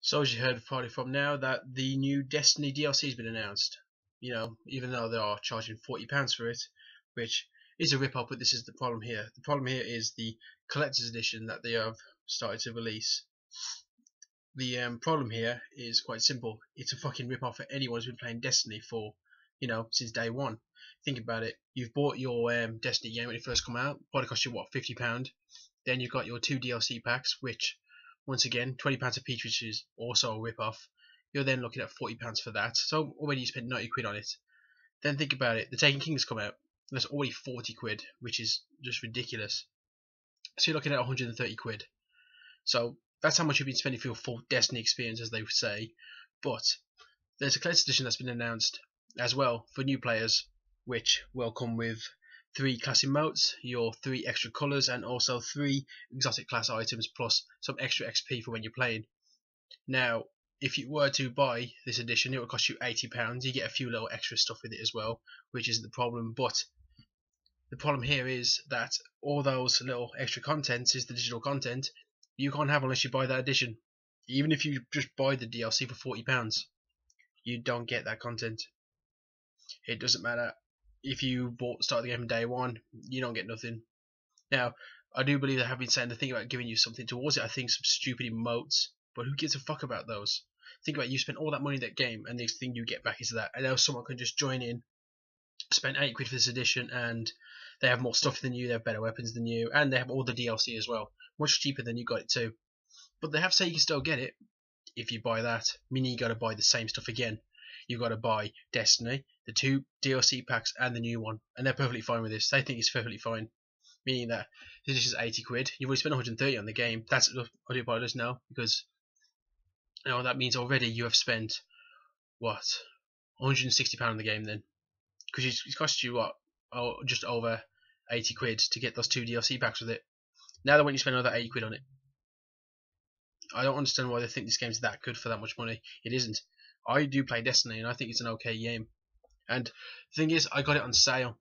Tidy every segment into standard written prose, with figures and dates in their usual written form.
So as you heard probably from now that the new Destiny DLC has been announced. Even though they are charging £40 for it, which is a rip-off, but this is the problem here. The problem here is the collector's edition that they have started to release. The problem here is quite simple. It's a fucking rip-off for anyone who's been playing Destiny for, since day one. Think about it. You've bought your Destiny game when it first come out. Probably cost you what, £50. Then you've got your two DLC packs, which, once again, £20 a piece, which is also a rip-off. You're then looking at £40 for that. So already you spent 90 quid on it. Then think about it. The Taken King has come out. That's already 40 quid, which is just ridiculous. So you're looking at 130 quid. So that's how much you've been spending for your full Destiny experience, as they would say. But there's a collector's edition that's been announced as well for new players, which will come with 3 class emotes, your 3 extra colours, and also 3 exotic class items, plus some extra XP for when you're playing. Now, if you were to buy this edition, it would cost you £80. You get a few little extra stuff with it as well, which isn't the problem. But the problem here is that all those little extra contents is the digital content you can't have unless you buy that edition. Even if you just buy the DLC for £40, you don't get that content. It doesn't matter if you start the game from day one, you don't get nothing. Now, I do believe they have been saying the thing about giving you something towards it. I think some stupid emotes, but who gives a fuck about those? Think about it, you spent all that money in that game, and the next thing you get back is that. And now someone can just join in, spend 8 quid for this edition, and they have more stuff than you, they have better weapons than you, and they have all the DLC as well, much cheaper than you got it too. But they have said you can still get it if you buy that, meaning you got to buy the same stuff again. You got to buy Destiny, the 2 DLC packs, and the new one, and they're perfectly fine with this. They think it's perfectly fine, meaning that this is 80 quid. You've already spent 130 on the game. That's I do apologise now, because that means already you have spent what, £160 on the game then, because it's cost you what, just over 80 quid to get those 2 DLC packs with it. Now they want you to spend another 80 quid on it. I don't understand why they think this game's that good for that much money. It isn't. I do play Destiny, and I think it's an okay game. And the thing is, I got it on sale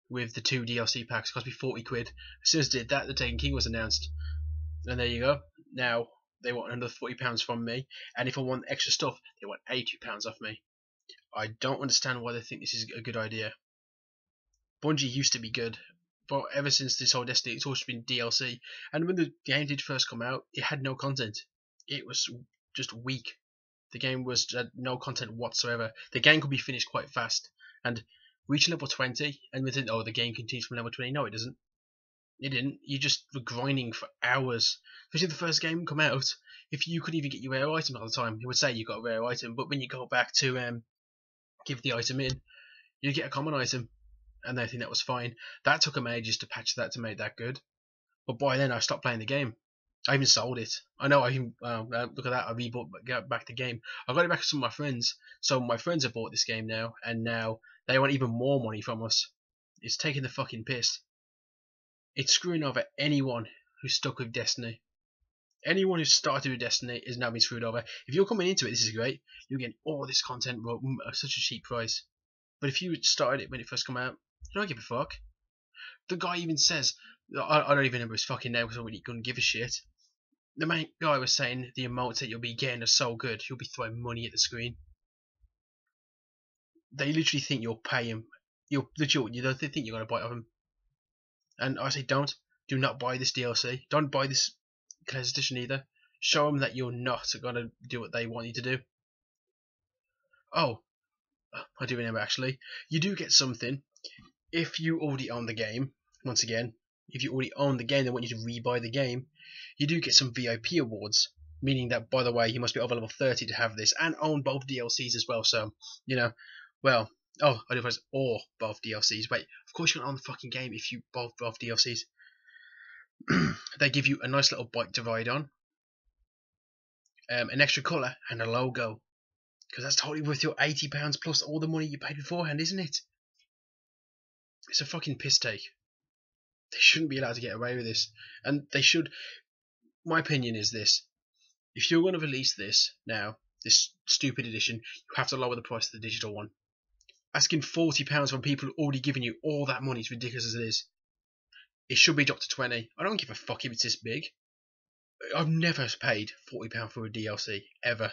with the 2 DLC packs. It cost me 40 quid. As soon as I did that, the Taken King was announced. And there you go. Now they want another £40 from me. And if I want extra stuff, they want £80 off me. I don't understand why they think this is a good idea. Bungie used to be good, but ever since this whole Destiny, it's always been DLC. And when the game did first come out, it had no content. It was just weak. The game was no content whatsoever. The game could be finished quite fast, and reaching level 20, and within the game continues from level 20. No, it doesn't. It didn't. You just were grinding for hours. Especially the first game come out. If you could even get your rare item all the time, it would say you got a rare item, but when you go back to give the item in, you get a common item, and they think that was fine. That took them ages to patch that to make that good. But by then I stopped playing the game. I even sold it. I know. I even look at that. I got back the game. I got it back to some of my friends. So my friends have bought this game now, and now they want even more money from us. It's taking the fucking piss. It's screwing over anyone who's stuck with Destiny. Anyone who started with Destiny is now being screwed over. If you're coming into it, this is great. You're getting all this content at such a cheap price. But if you started it when it first came out, you don't give a fuck. The guy even says, I don't even remember his fucking name because I really couldn't give a shit. The main guy was saying the emotes that you'll be getting are so good, you'll be throwing money at the screen. They literally think you'll pay him. You think you're going to buy it off him. And I say do not buy this DLC. Don't buy this collector's edition either. Show them that you're not going to do what they want you to do. Oh, I do remember actually. You do get something if you already own the game. Once again, if you already own the game, they want you to rebuy the game. You do get some VIP awards, meaning that, by the way, you must be over level 30 to have this, and own both DLCs as well. So, well, I do press or both DLCs. Wait, of course you can own the fucking game if you both DLCs. They give you a nice little bike to ride on, an extra colour, and a logo. Because that's totally worth your £80 plus all the money you paid beforehand, isn't it? It's a fucking piss take. They shouldn't be allowed to get away with this. And they should. My opinion is this. If you're going to release this now, this stupid edition, you have to lower the price of the digital one. Asking £40 from people already giving you all that money is ridiculous as it is. It should be dropped to 20. I don't give a fuck if it's this big. I've never paid £40 for a DLC ever.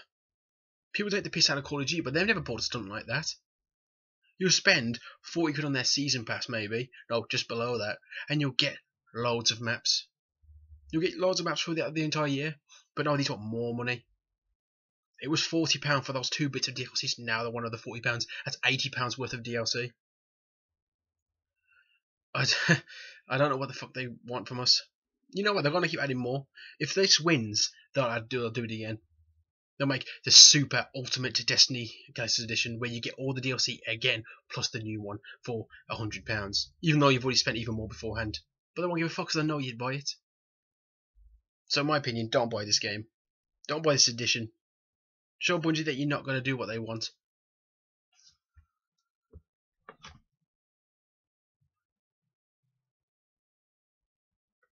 People take the piss out of Call of Duty, but they've never pulled a stunt like that. You'll spend 40 quid on their season pass, maybe, no, just below that, and you'll get loads of maps. You'll get loads of maps for the entire year, but no, these want more money. It was £40 for those 2 bits of DLCs. Now they're one of the £40. That's £80 worth of DLC. I don't know what the fuck they want from us. You know what? They're gonna keep adding more. If this wins, they'll do it again. They'll make the super ultimate Destiny Collector's Edition where you get all the DLC again plus the new one for £100, even though you've already spent even more beforehand. But they won't give a fuck because they know you'd buy it. So in my opinion, don't buy this game. Don't buy this edition. Show Bungie that you're not going to do what they want.